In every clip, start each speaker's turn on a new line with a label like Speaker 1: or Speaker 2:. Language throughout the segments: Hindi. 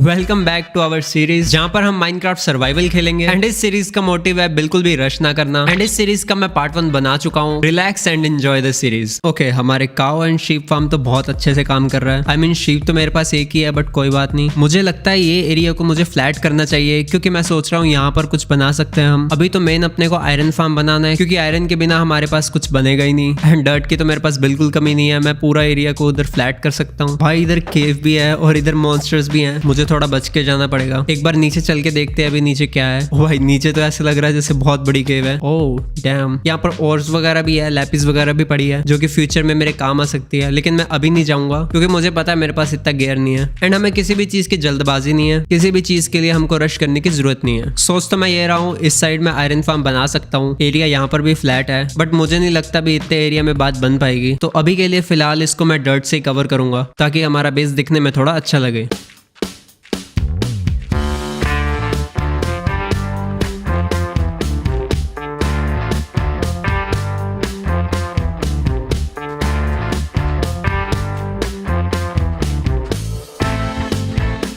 Speaker 1: Welcome back to our series जहां पर हम माइनक्राफ्ट सर्वाइवल खेलेंगे। एंड इस सीरीज का मोटिव है बिल्कुल भी रश ना करना। एंड इस सीरीज का मैं पार्ट 1 बना चुका हूं। Relax and enjoy the series. Okay, हमारे काउ एंड शीप फार्म तो बहुत अच्छे से काम कर रहा है। आई मीन शीप तो मेरे पास एक ही है, बट कोई बात नहीं। मुझे लगता है ये एरिया को मुझे फ्लैट करना चाहिए, क्योंकि मैं सोच रहा हूँ यहाँ पर कुछ बना सकते हैं हम। अभी तो मेन अपने को आयरन फार्म बनाना है, क्योंकि आयरन के बिना हमारे पास कुछ बनेगा ही नहीं। एंड डर्ट की तो मेरे पास बिल्कुल कमी नहीं है। मैं पूरा एरिया को उधर फ्लैट कर सकता हूँ। भाई इधर केव भी है और इधर मॉन्स्टर्स भी हैं। मुझे थोड़ा बच के जाना पड़ेगा। एक बार नीचे चल के देखते हैं अभी नीचे क्या है। ओ भाई, नीचे तो ऐसे लग रहा है जैसे बहुत बड़ी केव है। ओह डैम, यहाँ पर ओर्स वगैरह भी है, लैपिस वगैरह भी पड़ी है, जो कि फ्यूचर में मेरे काम आ सकती है। लेकिन मैं अभी नहीं जाऊंगा, क्योंकि मुझे पता है मेरे पास इतना गियर नहीं है। एंड हमें किसी भी चीज की जल्दबाजी नहीं है। किसी भी चीज के लिए हमको रश करने की जरूरत नहीं है। सोच तो मैं ये रहा हूँ, इस साइड में आयरन फार्म बना सकता हूँ। एरिया यहाँ पर भी फ्लैट है, बट मुझे नहीं लगता अभी इतने एरिया में बात बन पाएगी। तो अभी के लिए फिलहाल इसको मैं डर्ट से कवर करूंगा, ताकि हमारा बेस दिखने में थोड़ा अच्छा लगे।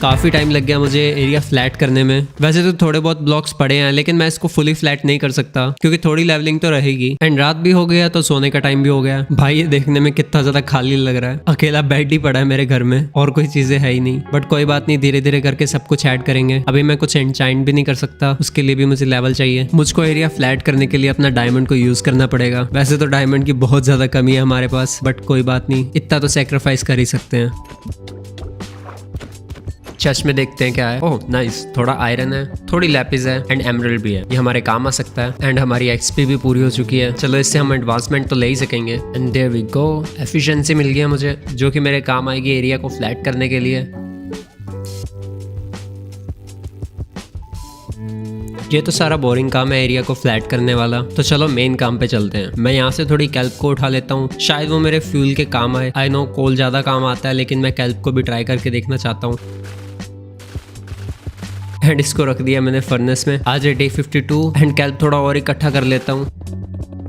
Speaker 1: काफी टाइम लग गया मुझे एरिया फ्लैट करने में। वैसे तो थोड़े बहुत ब्लॉक्स पड़े हैं, लेकिन मैं इसको फुली फ्लैट नहीं कर सकता, क्योंकि थोड़ी लेवलिंग तो रहेगी। एंड रात भी हो गया तो सोने का टाइम भी हो गया। भाई ये देखने में कितना ज्यादा खाली लग रहा है। अकेला बेड ही पड़ा है मेरे घर में और कोई चीजें है ही नहीं। बट कोई बात नहीं, धीरे धीरे करके सब कुछ ऐड करेंगे। अभी मैं कुछ एन्चांट भी नहीं कर सकता, उसके लिए भी मुझे लेवल चाहिए। मुझको एरिया फ्लैट करने के लिए अपना डायमंड को यूज करना पड़ेगा। वैसे तो डायमंड की बहुत ज्यादा कमी है हमारे पास, बट कोई बात नहीं, इतना तो सेक्रीफाइस कर ही सकते हैं। चर्च में देखते हैं क्या है। ओह नाइस, थोड़ा आयरन है, थोड़ी लैपिस है एंड एमरल्ड भी है। ये हमारे काम आ सकता है। एंड हमारी एक्सपी भी पूरी हो चुकी है। चलो इससे हम एडवांसमेंट तो ले ही सकेंगे। And there we go, efficiency मिल गया मुझे, जो कि मेरे काम आएगी एरिया को फ्लैट करने के लिए। ये तो सारा बोरिंग काम है एरिया को फ्लैट करने वाला। तो चलो मेन काम पे चलते हैं। मैं यहाँ से थोड़ी कैल्प को उठा लेता हूँ, शायद वो मेरे फ्यूल के काम आए। आई नो कोल ज्यादा काम आता है, लेकिन मैं कैल्प को भी ट्राई करके देखना चाहता हूँ। एंड इसको रख दिया मैंने फर्नेस में। आज है डे 52 एंड कैल्प थोड़ा और इकट्ठा कर लेता हूँ।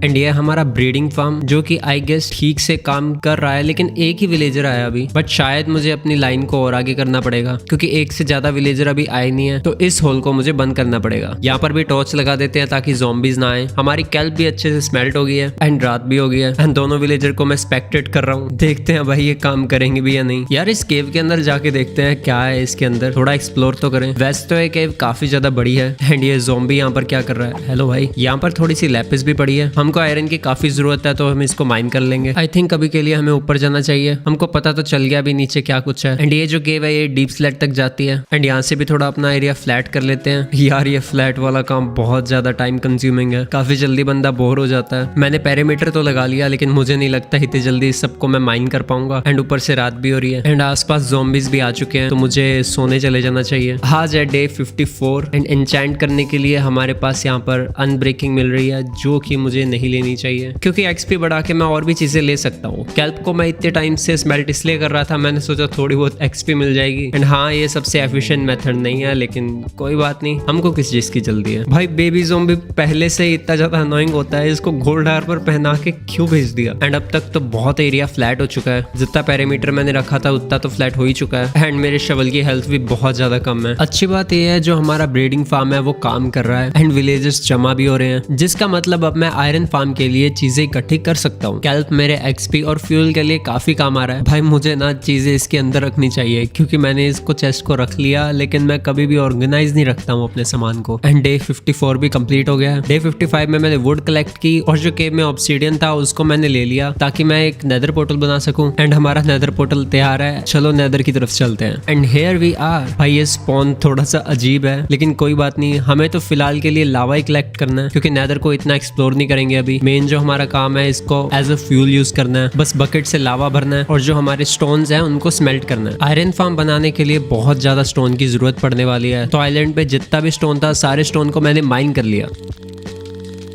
Speaker 1: एंड ये हमारा ब्रीडिंग फार्म, जो कि आई गेस ठीक से काम कर रहा है, लेकिन एक ही विलेजर आया अभी। बट शायद मुझे अपनी लाइन को और आगे करना पड़ेगा, क्योंकि एक से ज्यादा विलेजर अभी आए नहीं है। तो इस होल को मुझे बंद करना पड़ेगा। यहाँ पर भी टॉर्च लगा देते हैं ताकि ज़ॉम्बीज ना आए। हमारी कैल्प भी अच्छे से स्मेल्ट हो गई है एंड रात भी हो गई है। एंड दोनों विलेजर को मैं स्पेक्टेट कर रहा हूँ। देखते हैं भाई ये काम करेंगे भी या नहीं। यार इस केव के अंदर जाके देखते हैं क्या है इसके अंदर, थोड़ा एक्सप्लोर तो करें। वैसे तो ये केव काफी ज्यादा बड़ी है। एंड ये ज़ॉम्बी यहाँ पर क्या कर रहा है। हेलो भाई, यहाँ पर थोड़ी सी लैपिस भी पड़ी है। हमको आयरन की काफी जरूरत है, तो हम इसको माइन कर लेंगे। आई थिंक अभी के लिए हमें ऊपर जाना चाहिए। हमको पता तो चल गया अभी नीचे क्या कुछ है। एंड ये जो केव है ये डीप स्लैट तक जाती है। एंड यहाँ से भी थोड़ा अपना एरिया फ्लैट कर लेते हैं। यार ये फ्लैट वाला काम बहुत ज्यादा टाइम कंज्यूमिंग है। काफी जल्दी बंदा बोर हो जाता है। मैंने पेरीमीटर तो लगा लिया, लेकिन मुझे नहीं लगता इतनी जल्दी इस सबको मैं माइन कर पाऊंगा। एंड ऊपर से रात भी हो रही है एंड आसपास ज़ॉम्बीज भी आ चुके हैं, तो मुझे सोने चले जाना चाहिए। आज है डे 54 एंड एन्चेंट करने के लिए हमारे पास यहाँ पर अनब्रेकिंग मिल रही है, जो कि मुझे नहीं लेनी चाहिए, क्योंकि एक्सपी बढ़ा के मैं और भी चीजें ले सकता हूँ। कैल्प को मैं इतने टाइम से स्मेल्ट इसलिए कर रहा था, मैंने सोचा थोड़ी बहुत एक्सपी मिल जाएगी। एंड हाँ, ये सबसे एफिशिएंट मेथड नहीं है, लेकिन कोई बात नहीं, हमको किस चीज की जल्दी है। भाई बेबी ज़ॉम्बी पहले से ही इतना ज्यादा अनोइंग होता है, इसको गोल्ड हार्बर पहना के क्यों भेज दिया। एंड अब तक तो बहुत एरिया फ्लैट हो चुका है। जितना पेरीमीटर मैंने रखा था उतना तो फ्लैट हो ही चुका है। एंड मेरे शवल की हेल्थ भी बहुत ज्यादा कम है। अच्छी बात यह है जो हमारा ब्रीडिंग फार्म है वो काम कर रहा है एंड विलेजर्स जमा भी हो रहे हैं, जिसका मतलब अब मैं आयरन फार्म के लिए चीजें इकट्ठी कर सकता हूँ। कैल्प मेरे एक्सपी और फ्यूल के लिए काफी काम आ रहा है। भाई मुझे ना चीजें इसके अंदर रखनी चाहिए, क्योंकि मैंने इसको चेस्ट को रख लिया, लेकिन मैं कभी भी ऑर्गेनाइज नहीं रखता हूँ अपने सामान को। एंड डे 54 भी कंप्लीट हो गया। डे 55 में मैंने वुड कलेक्ट की और जो केव में ऑब्सीडियन था उसको मैंने ले लिया, ताकि मैं एक नेदर पोर्टल बना सकूं। एंड हमारा नेदर पोर्टल तैयार है। चलो नेदर की तरफ चलते हैं। And here we are. भाई ये स्पॉन थोड़ा सा अजीब है, लेकिन कोई बात नहीं, हमें तो फिलहाल के लिए लावा ही कलेक्ट करना है, क्योंकि नेदर को इतना एक्सप्लोर नहीं करेंगे अभी। मेन जो हमारा काम है इसको एज अ फ्यूल यूज करना है। बस बकेट से लावा भरना है और जो हमारे स्टोन्स हैं उनको स्मेल्ट करना है। आयरन फार्म बनाने के लिए बहुत ज्यादा स्टोन की जरूरत पड़ने वाली है, तो आइलैंड पे जितना भी स्टोन था सारे स्टोन को मैंने माइन कर लिया।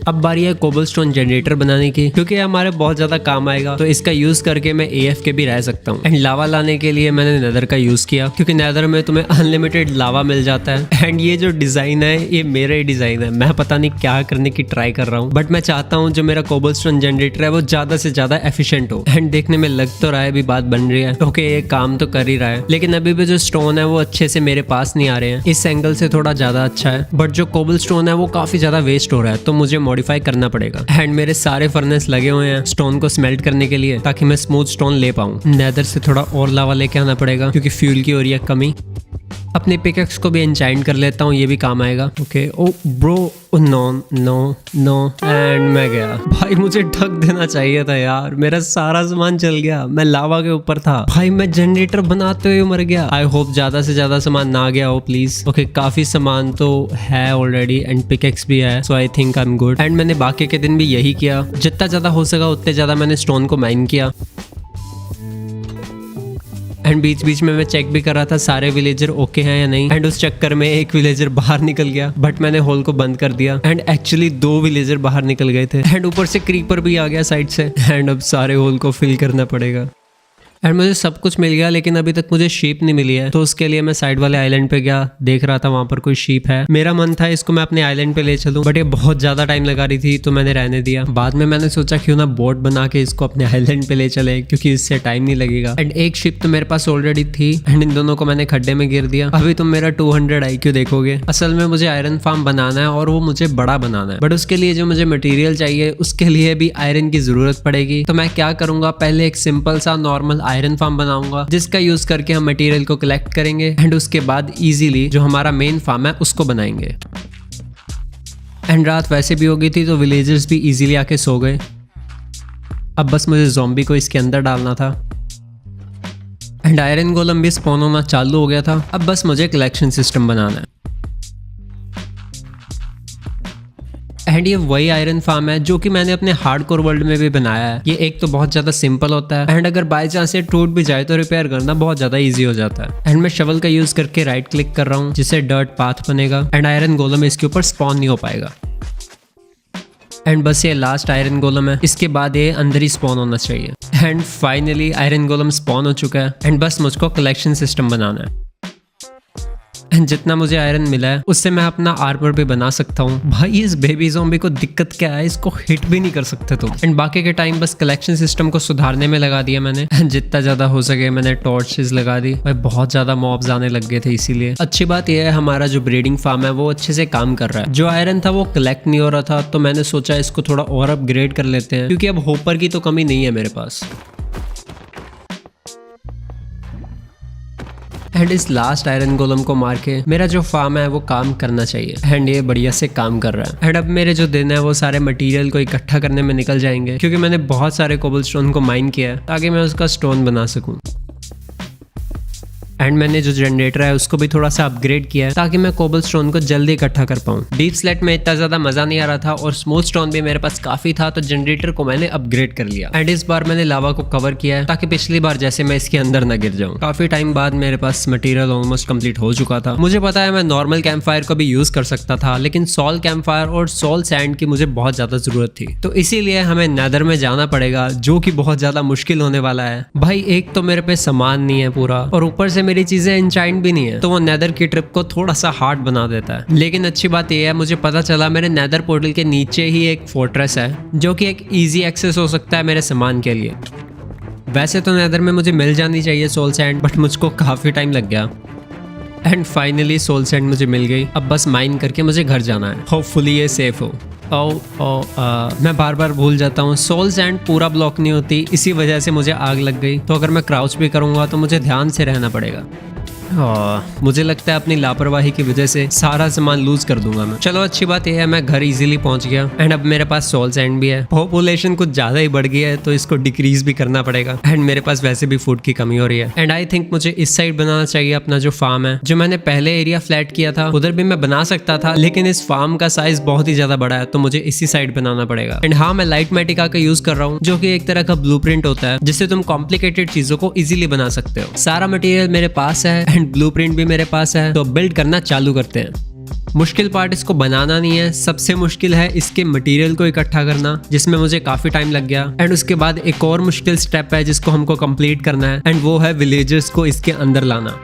Speaker 1: अब बारी है कोबलस्टोन जनरेटर बनाने की, क्योंकि ये हमारे बहुत ज्यादा काम आएगा। तो इसका यूज करके मैं AFK भी रह सकता हूँ। एंड लावा लाने के लिए मैंने नेदर का यूज किया, क्योंकि नेदर में तुम्हें अनलिमिटेड लावा मिल जाता है। एंड ये जो डिजाइन है ये मेरा ही डिजाइन है, मैं पता नहीं क्या करने की ट्राई कर रहा हूँ, बट मैं चाहता हूँ जो मेरा कोबलस्टोन जनरेटर है वो ज्यादा से ज्यादा एफिशिएंट हो। एंड देखने में लग तो रहा है अभी बात बन रही है, ओके ये काम तो कर ही रहा है, लेकिन अभी भी जो स्टोन है वो अच्छे से मेरे पास नहीं आ रहे हैं। इस एंगल से थोड़ा ज्यादा अच्छा है, बट जो कोबलस्टोन है वो काफी ज्यादा वेस्ट हो रहा है, तो मुझे मॉडिफाई करना पड़ेगा। एंड मेरे सारे फर्नेस लगे हुए हैं स्टोन को स्मेल्ट करने के लिए, ताकि मैं स्मूथ स्टोन ले पाऊँ। नेदर से थोड़ा और लावा लेके आना पड़ेगा, क्योंकि फ्यूल की हो रही है कमी। अपने पिकेक्स को भी एंचाइंट कर लेता हूँ, ये भी काम आएगा। Okay oh bro, no no no, and मैं गया। भाई मुझे ढक देना चाहिए था यार, मेरा सारा सामान जल गया, मैं लावा के ऊपर था। भाई मैं जनरेटर बनाते हुए मर गया। आई होप ज्यादा से ज्यादा सामान ना गया हो प्लीज। ओके काफी सामान तो है ऑलरेडी, एंड पिकेक्स भी है, so I think I am good. And मैंने बाकी के दिन भी यही किया, जितना ज्यादा हो सका उतने ज्यादा मैंने स्टोन को माइन किया। एंड बीच बीच में मैं चेक भी कर रहा था सारे विलेजर ओके हैं या नहीं। एंड उस चक्कर में एक विलेजर बाहर निकल गया, बट मैंने होल को बंद कर दिया। एंड एक्चुअली 2 विलेजर बाहर निकल गए थे, एंड ऊपर से क्रीपर भी आ गया साइड से। एंड अब सारे होल को फिल करना पड़ेगा। एंड मुझे सब कुछ मिल गया, लेकिन अभी तक मुझे शीप नहीं मिली है, तो उसके लिए मैं साइड वाले आइलैंड पे गया, देख रहा था वहां पर कोई शीप है। मेरा मन था इसको मैं अपने आइलैंड पे ले चलूं, बट ये बहुत ज्यादा टाइम लगा रही थी, तो मैंने रहने दिया। बाद में मैंने सोचा क्यों ना बोट बना के इसको अपने आइलैंड पे ले चले, क्योंकि इससे टाइम नहीं लगेगा। एंड एक शिप तो मेरे पास ऑलरेडी थी, एंड इन दोनों को मैंने खड्डे में गिर दिया। अभी तुम मेरा 200 IQ देखोगे। असल में मुझे आयरन फार्म बनाना है, और वो मुझे बड़ा बनाना है, बट उसके लिए जो मुझे मटेरियल चाहिए उसके लिए भी आयरन की जरूरत पड़ेगी। तो मैं क्या करूंगा, पहले एक सिंपल सा नॉर्मल आयरन फार्म बनाऊंगा, जिसका यूज करके हम मटेरियल को कलेक्ट करेंगे, एंड उसके बाद इजीली जो हमारा मेन फार्म है उसको बनाएंगे। एंड रात वैसे भी हो गई थी, तो विलेजर्स भी इजीली आके सो गए। अब बस मुझे ज़ॉम्बी को इसके अंदर डालना था। एंड आयरन गोलम भी स्पॉन होना चालू हो गया था। अब बस मुझे कलेक्शन सिस्टम बनाना है। एंड ये वही आयरन फार्म है जो कि मैंने अपने हार्डकोर वर्ल्ड में भी बनाया है। ये एक तो बहुत ज्यादा सिंपल होता है, एंड अगर बाय चांस ये टूट भी जाए तो रिपेयर करना बहुत ज्यादा इजी हो जाता है। एंड मैं शवल का यूज करके राइट क्लिक कर रहा हूँ, जिससे डर्ट पाथ बनेगा, एंड आयरन गोलम इसके ऊपर स्पॉन नहीं हो पाएगा। एंड बस ये लास्ट आयरन गोलम है, इसके बाद ये अंदर ही स्पॉन होना चाहिए। एंड फाइनली आयरन गोलम स्पॉन हो चुका है, एंड बस मुझको कलेक्शन सिस्टम बनाना है। एंड जितना मुझे आयरन मिला है उससे मैं अपना आर्मर भी बना सकता हूँ। भाई इस बेबी ज़ॉम्बी को दिक्कत क्या है, इसको हिट भी नहीं कर सकते तुम। एंड बाकी के टाइम बस कलेक्शन सिस्टम को सुधारने में लगा दिया मैंने। जितना ज्यादा हो सके मैंने टॉर्चेस लगा दी। भाई बहुत ज्यादा मॉब्स आने लग गए थे, इसीलिए अच्छी बात यह है हमारा जो ब्रीडिंग फार्म है वो अच्छे से काम कर रहा है। जो आयरन था वो कलेक्ट नहीं हो रहा था, तो मैंने सोचा इसको थोड़ा और अपग्रेड कर लेते हैं, क्योंकि अब होपर की तो कमी नहीं है मेरे पास। एंड इस लास्ट आयरन गोलम को मार के मेरा जो फार्म है वो काम करना चाहिए। एंड ये बढ़िया से काम कर रहा है। एंड अब मेरे जो दिन है वो सारे मटेरियल को इकट्ठा करने में निकल जाएंगे, क्योंकि मैंने बहुत सारे कोबलस्टोन को माइन किया है ताकि मैं उसका स्टोन बना सकूं। एंड मैंने जो जनरेटर है उसको भी थोड़ा सा अपग्रेड किया है, ताकि मैं कोबलस्टोन को जल्दी इकट्ठा कर पाऊँ। डीप स्लेट में इतना ज्यादा मजा नहीं आ रहा था, और स्मूथ स्टोन भी मेरे पास काफी था, तो जनरेटर को मैंने अपग्रेड कर लिया। एंड इस बार मैंने लावा को कवर किया है, ताकि पिछली बार जैसे मैं इसके अंदर न गिर जाऊँ। काफी टाइम बाद मेरे पास मटेरियल ऑलमोस्ट कंप्लीट हो चुका था। मुझे पता है मैं नॉर्मल कैंप फायर को भी यूज कर सकता था, लेकिन सोल कैंप फायर और सोल सैंड की मुझे बहुत ज्यादा जरूरत थी, तो इसीलिए हमें नेदर में जाना पड़ेगा, जो कि बहुत ज्यादा मुश्किल होने वाला है। भाई एक तो मेरे पे सामान नहीं है पूरा, और ऊपर से मेरी चीजें एंचाइंट भी नहीं है, तो वो नेदर की ट्रिप को थोड़ा सा हार्ड बना देता है। लेकिन अच्छी बात यह है मुझे पता चला मेरे नेदर पोर्टल के नीचे ही एक फोर्ट्रेस है, जो कि एक इजी एक्सेस हो सकता है मेरे सामान के लिए। वैसे तो नेदर में मुझे मिल जानी चाहिए सोल सैंड, बट मुझको काफी टाइम लग गया। एंड फाइनली सोल सैंड मुझे मिल गई। अब बस माइन करके मुझे घर जाना है। होपफुली ये सेफ हो। मैं बार बार भूल जाता हूँ, सोल सैंड पूरा ब्लॉक नहीं होती, इसी वजह से मुझे आग लग गई। तो अगर मैं क्राउच भी करूंगा तो मुझे ध्यान से रहना पड़ेगा। मुझे लगता है अपनी लापरवाही की वजह से सारा सामान लूज कर दूंगा मैं। चलो अच्छी बात यह है मैं घर इजीली पहुंच गया। एंड अब मेरे पास सोल सैंड भी है। पॉपुलेशन कुछ ज्यादा ही बढ़ गई है, तो इसको डिक्रीज भी करना पड़ेगा। एंड मेरे पास वैसे भी फूड की कमी हो रही है। एंड आई थिंक मुझे इस साइड बनाना चाहिए अपना जो फार्म है। जो मैंने पहले एरिया फ्लैट किया था उधर भी मैं बना सकता था, लेकिन इस फार्म का साइज बहुत ही ज्यादा बड़ा है, तो मुझे इसी साइड बनाना पड़ेगा। एंड हाँ, मैं लाइट मैटिका का यूज कर रहा हूँ, जो कि एक तरह का ब्लूप्रिंट होता है, जिससे तुम कॉम्प्लिकेटेड चीजों को इजीली बना सकते हो। सारा मटेरियल मेरे पास है, एंड ब्लूप्रिंट भी मेरे पास है, तो बिल्ड करना चालू करते हैं। मुश्किल पार्ट इसको बनाना नहीं है, सबसे मुश्किल है इसके मटेरियल को इकट्ठा करना, जिसमें मुझे काफी टाइम लग गया। एंड उसके बाद एक और मुश्किल स्टेप है जिसको हमको कंप्लीट करना है, एंड वो है विलेजर्स को इसके अंदर लाना।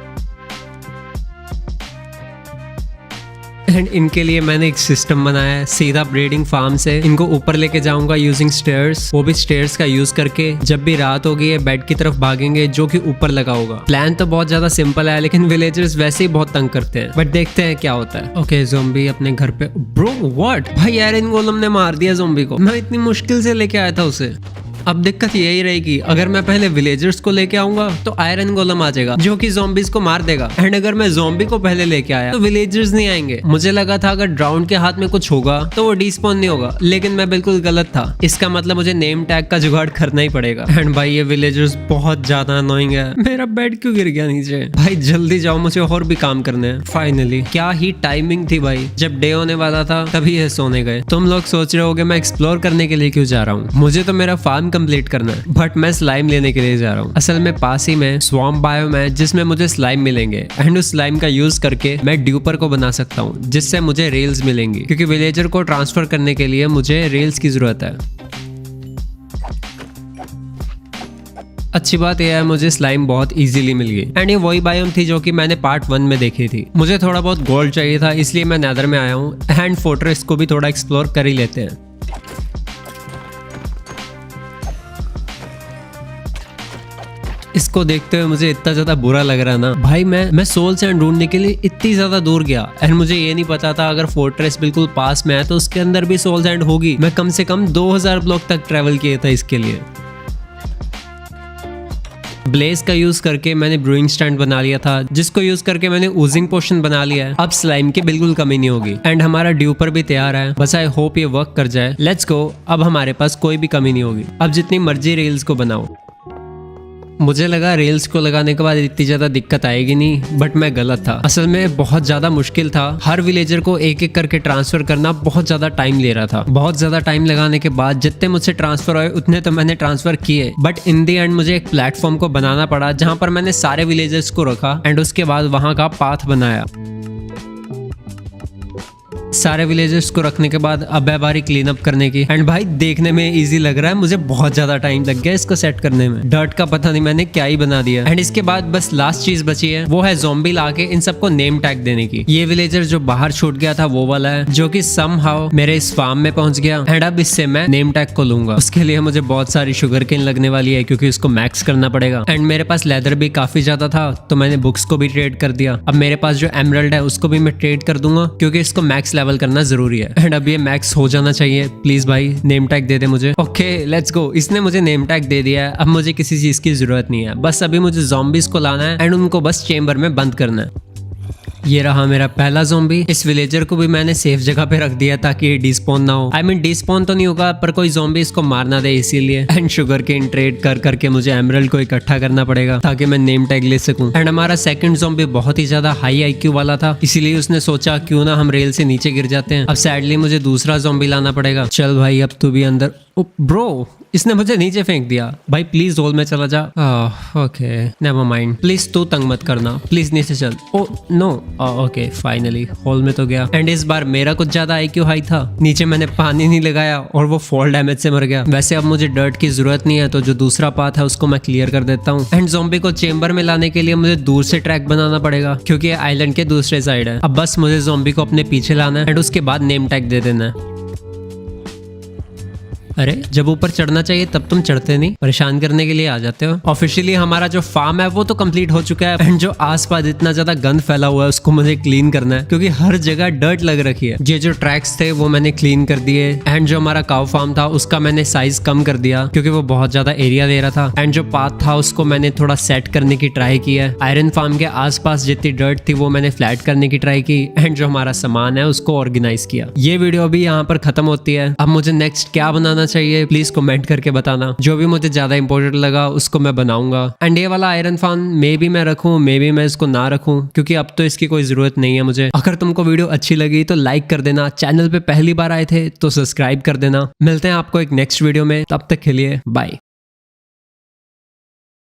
Speaker 1: एंड इनके लिए मैंने एक सिस्टम बनाया है, सीधा ब्रीडिंग फार्म से इनको ऊपर लेके जाऊंगा यूजिंग स्टेयर्स। वो भी स्टेयर्स का यूज करके जब भी रात होगी ये बेड की तरफ भागेंगे जो कि ऊपर लगा होगा। प्लान तो बहुत ज्यादा सिंपल है, लेकिन विलेजर्स वैसे ही बहुत तंग करते हैं, बट देखते हैं क्या होता है। ओके ज़ोंबी अपने घर पे। ब्रो व्हाट भाई, आयरन गोलम ने मार दिया ज़ोंबी को। मैं इतनी मुश्किल से लेके आया था उसे। अब दिक्कत यही रहेगी, अगर मैं पहले विलेजर्स को लेके आऊंगा तो आयरन गोलम आ जाएगा जो कि ज़ॉम्बीज को मार देगा। एंड अगर मैं ज़ॉम्बी को पहले लेके आया तो विलेजर्स नहीं आएंगे। मुझे लगा था अगर ड्राउन के हाथ में कुछ होगा तो वो डिस्पॉन नहीं होगा, लेकिन मैं बिल्कुल गलत था। इसका मतलब मुझे नेम टैग का जुगाड़ करना ही पड़ेगा। एंड भाई ये विलेजर्स बहुत ज्यादा अनोइंग है। मेरा बेड क्यों गिर गया नीचे? भाई जल्दी जाओ, मुझे और भी काम करने हैं। फाइनली क्या ही टाइमिंग थी भाई, जब डे होने वाला था तभी ये सोने गए। तुम लोग सोच रहे होगे मैं एक्सप्लोर करने के लिए क्यों जा रहा हूँ, मुझे तो मेरा फार्म कंप्लीट करना है, बट मैं स्लाइम लेने के लिए जा रहा हूँ। असल में पास ही में स्वॉम्प बायोम है जिसमें मुझे स्लाइम मिलेंगे, एंड उस स्लाइम का यूज करके मैं ड्यूपर को बना सकता हूँ, जिससे मुझे रेल्स मिलेंगी, क्योंकि विलेजर को ट्रांसफर करने के लिए मुझे रेल्स की जरूरत है। अच्छी बात यह है मुझे स्लाइम बहुत इजीली मिल गई। एंड ये वही बायोम थी जो कि मैंने पार्ट 1 में देखी थी। मुझे थोड़ा बहुत गोल्ड चाहिए था, इसलिए मैं नेदर में आया हूँ। एंड फोर्ट्रेस को भी थोड़ा एक्सप्लोर कर ही लेते हैं। इसको देखते हुए मुझे इतना ज्यादा बुरा लग रहा है ना भाई। मैं सोल सैंड ढूंढने के लिए इतनी ज्यादा दूर गया, एंड मुझे ये नहीं पता था अगर फोर्ट्रेस बिल्कुल पास में है तो उसके अंदर भी सोल सैंड होगी। मैं कम से कम 2000 ब्लॉक तक ट्रेवल किया था इसके लिए। ब्लेज का यूज करके मैंने ब्रूइंग स्टैंड बना लिया था, जिसको यूज करके मैंने ऊजिंग पोशन बना लिया है। अब स्लाइम की बिल्कुल कमी नहीं होगी। एंड हमारा ड्यूपर भी तैयार है, बस आई होप ये वर्क कर जाए। Let's go. अब हमारे पास कोई भी कमी नहीं होगी। अब जितनी मर्जी रेल्स को बनाओ। मुझे लगा रेल्स को लगाने के बाद इतनी ज्यादा दिक्कत आएगी नहीं, बट मैं गलत था। असल में बहुत ज्यादा मुश्किल था। हर विलेजर को एक एक करके ट्रांसफर करना बहुत ज्यादा टाइम ले रहा था। बहुत ज्यादा टाइम लगाने के बाद जितने मुझसे ट्रांसफर हुए उतने तो मैंने ट्रांसफर किए, बट इन दी एंड मुझे एक प्लेटफॉर्म को बनाना पड़ा जहां पर मैंने सारे विलेजर्स को रखा, एंड उसके बाद वहां का पाथ बनाया। सारे विलेजर्स को रखने के बाद अब है बारी क्लीन अप करने की। एंड भाई देखने में इजी लग रहा है, मुझे बहुत ज्यादा टाइम लग गया इसको सेट करने में। डर्ट का पता नहीं मैंने क्या ही बना दिया। एंड इसके बाद बस लास्ट चीज बची है, वो है ज़ॉम्बी लाके इन सबको नेम टैग देने की। ये विलेजर जो बाहर छूट गया था वो वाला है, जो कि समहाउ मेरे इस फार्म में पहुंच गया। एंड अब इससे मैं नेम टैग को लूंगा। उसके लिए मुझे बहुत सारी शुगर केन लगने वाली है, क्योंकि उसको मैक्स करना पड़ेगा। एंड मेरे पास लेदर भी काफी ज्यादा था, तो मैंने बुक्स को भी ट्रेड कर दिया। अब मेरे पास जो एमरल्ड है उसको भी मैं ट्रेड कर दूंगा, क्योंकि इसको मैक्स लेवल करना जरूरी है। एंड अब ये मैक्स हो जाना चाहिए। प्लीज भाई नेम टैग दे दे मुझे। Okay let's go. इसने मुझे नेम टैग दे दिया है। अब मुझे किसी चीज की जरूरत नहीं है, बस अभी मुझे ज़ॉम्बीज को लाना है एंड उनको बस चेम्बर में बंद करना है। ये रहा मेरा पहला ज़ॉम्बी। इस विलेजर को भी मैंने सेफ जगह पे रख दिया ताकि ये डिस्पॉन ना हो। आई मीन डिस्पॉन तो नहीं होगा, पर कोई ज़ॉम्बी इसको मार ना दे, इसीलिए। एंड शुगर केन ट्रेड कर करके मुझे एमरल्ड को इकट्ठा करना पड़ेगा ताकि मैं नेम टैग ले सकूं। एंड हमारा सेकंड ज़ॉम्बी बहुत ही ज्यादा हाई आईक्यू वाला था, इसीलिए उसने सोचा क्यों ना हम रेल से नीचे गिर जाते हैं। अब सैडली मुझे दूसरा ज़ॉम्बी लाना पड़ेगा। चल भाई अब तू भी अंदर। ब्रो इसने मुझे नीचे फेंक दिया। भाई प्लीज होल में चला जा। ओके नेवर माइंड, प्लीज तू तंग मत करना, प्लीज नीचे चल। Oh no okay finally hole में तो गया। एंड इस बार मेरा कुछ ज्यादा आईक्यू हाई था, नीचे मैंने पानी नहीं लगाया और वो फॉल डैमेज से मर गया। वैसे अब मुझे डर्ट की जरूरत नहीं है, तो जो दूसरा पाथ है उसको मैं क्लियर कर देता हूँ। एंड ज़ॉम्बी को चेम्बर में लाने के लिए मुझे दूर से ट्रैक बनाना पड़ेगा, क्योंकि आइलैंड के दूसरे साइड है। अब बस मुझे ज़ॉम्बी को अपने पीछे लाना है एंड उसके बाद नेम टैग दे देना है। अरे जब ऊपर चढ़ना चाहिए तब तुम चढ़ते नहीं, परेशान करने के लिए आ जाते हो। ऑफिशियली हमारा जो फार्म है वो तो कंप्लीट हो चुका है। एंड जो आसपास इतना ज्यादा गंद फैला हुआ है उसको मुझे क्लीन करना है, क्योंकि हर जगह डर्ट लग रखी है। ये जो ट्रैक्स थे वो मैंने क्लीन कर दिए। एंड जो हमारा काउ फार्म था उसका मैंने साइज कम कर दिया, क्योंकि वो बहुत ज्यादा एरिया ले रहा था। एंड जो पाथ था उसको मैंने थोड़ा सेट करने की ट्राई की है। आयरन फार्म के आसपास जितनी डर्ट थी वो मैंने फ्लैट करने की ट्राई की। एंड जो हमारा सामान है उसको ऑर्गेनाइज किया। ये वीडियो अभी यहाँ पर खत्म होती है। अब मुझे नेक्स्ट क्या बनाना चाहिए प्लीज कमेंट करके बताना। जो भी मुझे ज्यादा इंपॉर्टेंट लगा उसको मैं बनाऊंगा। एंड ये वाला आयरन फार्म मे भी मैं रखूं, मे भी मैं इसको ना रखूं, क्योंकि अब तो इसकी कोई जरूरत नहीं है मुझे। अगर तुमको वीडियो अच्छी लगी तो लाइक कर देना, चैनल पे पहली बार आए थे तो सब्सक्राइब कर देना। मिलते हैं आपको एक नेक्स्ट वीडियो में, तब तक के लिए बाय।